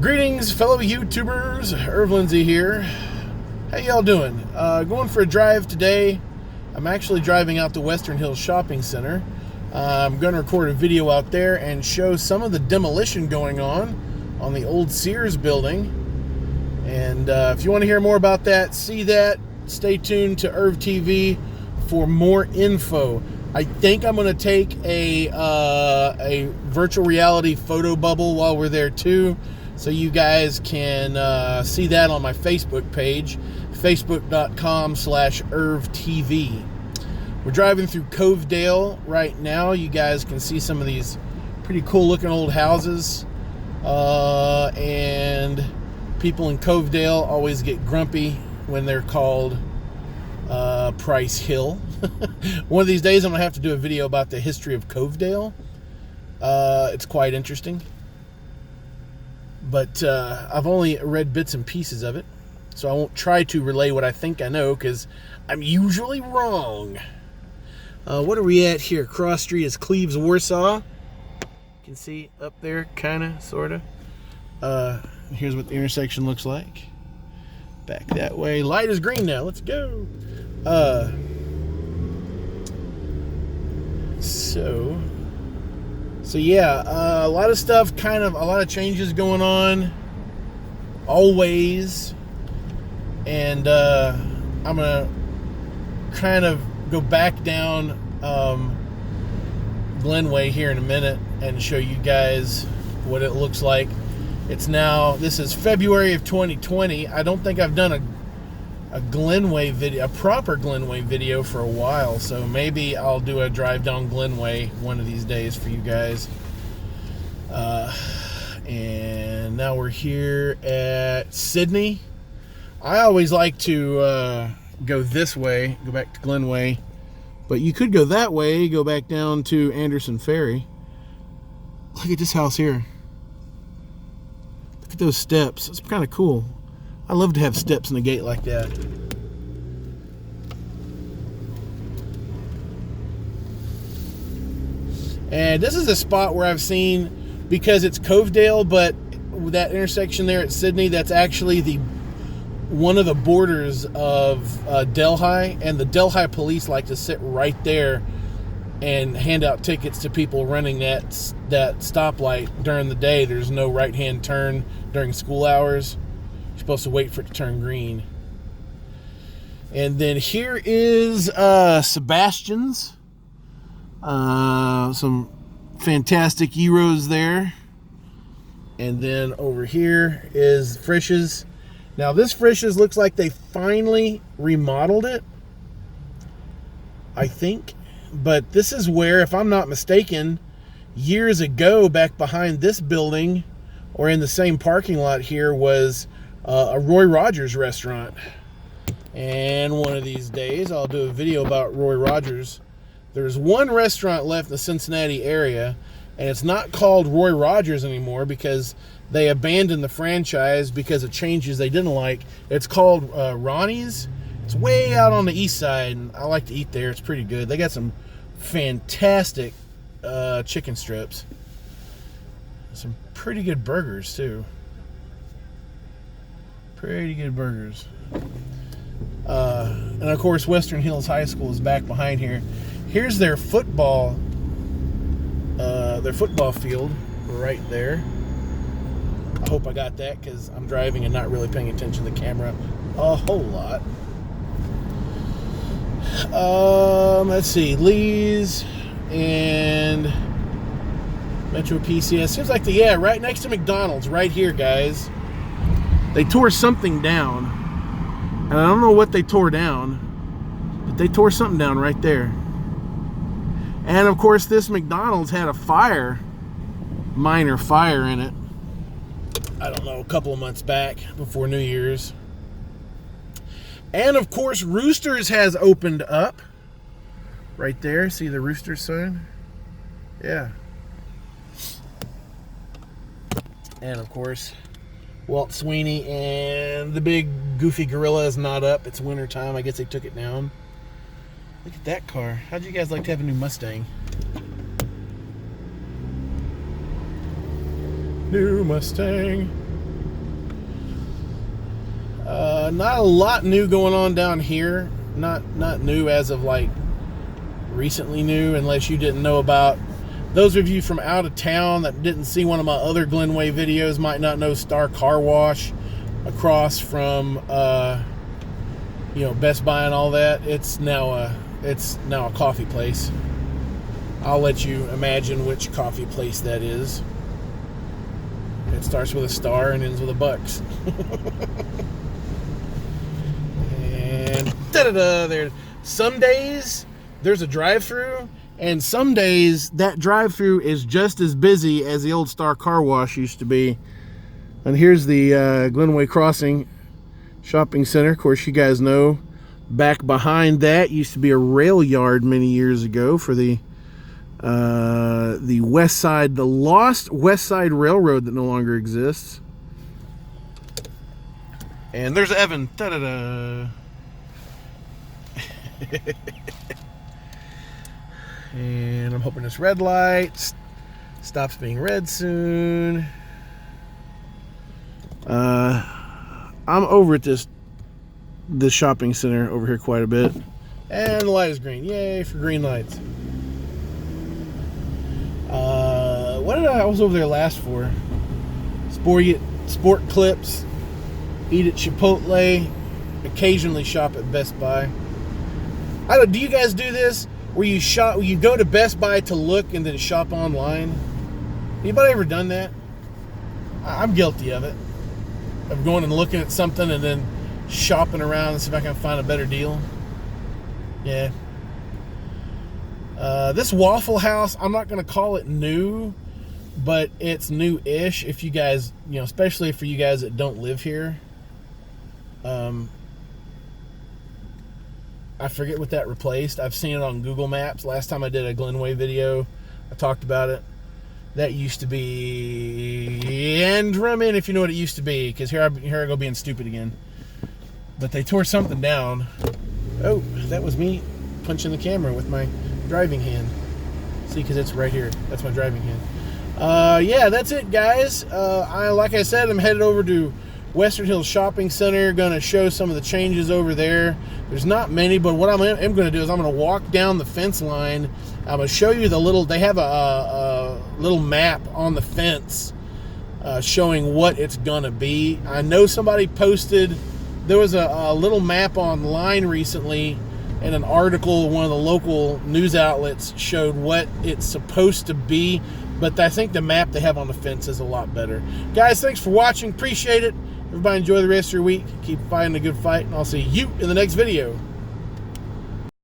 Greetings, fellow YouTubers. Erv Lindsay here. How y'all doing? Going for a drive today. I'm actually driving out to Western Hills Shopping Center. I'm going to record a video out there and show some of the demolition going on the old Sears building. And if you want to hear more about that, see that, stay tuned to ErvTV for more info. I think I'm going to take a virtual reality photo bubble while we're there too, so you guys can see that on my Facebook page, facebook.com/ErvTV. We're driving through Covedale right now. You guys can see some of these pretty cool looking old houses, and people in Covedale always get grumpy when they're called Price Hill. One of these days I'm going to have to do a video about the history of Covedale. It's quite interesting. But I've only read bits and pieces of it, so I won't try to relay what I think I know, because I'm usually wrong. What are we at here? Cross Street is Cleves, Warsaw. You can see up there, kind of, sort of. Here's what the intersection looks like. Back that way. Light is green now. Let's go. So yeah, a lot of stuff, a lot of changes going on, always, and I'm gonna kind of go back down Glenway here in a minute and show you guys what it looks like. This is February of 2020. I don't think I've done a Glenway video, a proper Glenway video, for a while, so maybe I'll do a drive down Glenway one of these days for you guys. And now we're here at Sydney. I always like to go this way, go back to Glenway, but you could go that way, go back down to Anderson Ferry. Look at this house here. Look at those steps. It's kind of cool. I love to have steps in the gate like that. And this is a spot where I've seen, because it's Covedale, but that intersection there at Sydney, that's actually one of the borders of Delhi, and the Delhi police like to sit right there and hand out tickets to people running that stoplight during the day. There's no right-hand turn during school hours. You're supposed to wait for it to turn green. And then here is Sebastian's. Some fantastic Euros there. And then over here is Frisch's. Now this Frisch's looks like they finally remodeled it, I think. But this is where, if I'm not mistaken, years ago, back behind this building, or in the same parking lot here, was a Roy Rogers restaurant. And one of these days I'll do a video about Roy Rogers. There's one restaurant left in the Cincinnati area, and it's not called Roy Rogers anymore because they abandoned the franchise because of changes they didn't like. It's called Ronnie's. It's way out on the east side, and I like to eat there. It's pretty good. They got some fantastic chicken strips. Some pretty good burgers too. Pretty good burgers. And of course, Western Hills High School is back behind here. Here's their football field right there. I hope I got that, because I'm driving and not really paying attention to the camera a whole lot. Let's see, Lee's and Metro PCS. Seems like right next to McDonald's, right here, guys. They tore something down, and I don't know what they tore down, but they tore something down right there. And of course, this McDonald's had a minor fire in it, I don't know, a couple of months back before New Year's. And of course, Roosters has opened up right there. See the Roosters sign? Yeah. And of course, Walt Sweeney and the big goofy gorilla is not up. It's winter time. I guess they took it down. Look at that car. How'd you guys like to have a new Mustang? New Mustang. Not a lot new going on down here. Not new as of like recently new, unless you didn't know about. Those of you from out of town that didn't see one of my other Glenway videos might not know Star Car Wash across from Best Buy and all that. It's now a coffee place. I'll let you imagine which coffee place that is. It starts with a star and ends with a Bucks. And da-da-da, there. Some days there's a drive-through, and some days that drive-through is just as busy as the old Star Car Wash used to be. And here's the Glenway Crossing shopping center. Of course, you guys know back behind that used to be a rail yard many years ago for the West Side, the lost West Side Railroad that no longer exists. And there's Evan. Da-da-da. And I'm hoping this red light stops being red soon. I'm over at this shopping center over here quite a bit. And the light is green. Yay for green lights. What did I was over there last for? Sport clips, eat at Chipotle, occasionally shop at Best Buy. Do you guys do this where you go to Best Buy to look and then shop online? Anybody ever done that? I'm guilty of it. Of going and looking at something and then shopping around and see if I can find a better deal. Yeah. This Waffle House, I'm not going to call it new, but it's new-ish if you guys, especially for you guys that don't live here. I forget what that replaced. I've seen it on Google Maps. Last time I did a Glenway video, I talked about it. That used to be, and drum in if you know what it used to be, because here I go being stupid again. But they tore something down. Oh, that was me punching the camera with my driving hand. See, because it's right here. That's my driving hand. Yeah, that's it, guys. Like I said, I'm headed over to Western Hills Shopping Center. Going to show some of the changes over there. There's not many, but what I'm going to do is I'm going to walk down the fence line. I'm going to show you they have a little map on the fence showing what it's going to be. I know somebody posted, there was a little map online recently, and an article, one of the local news outlets showed what it's supposed to be, but I think the map they have on the fence is a lot better. Guys, thanks for watching. Appreciate it. Everybody enjoy the rest of your week. Keep fighting a good fight, and I'll see you in the next video.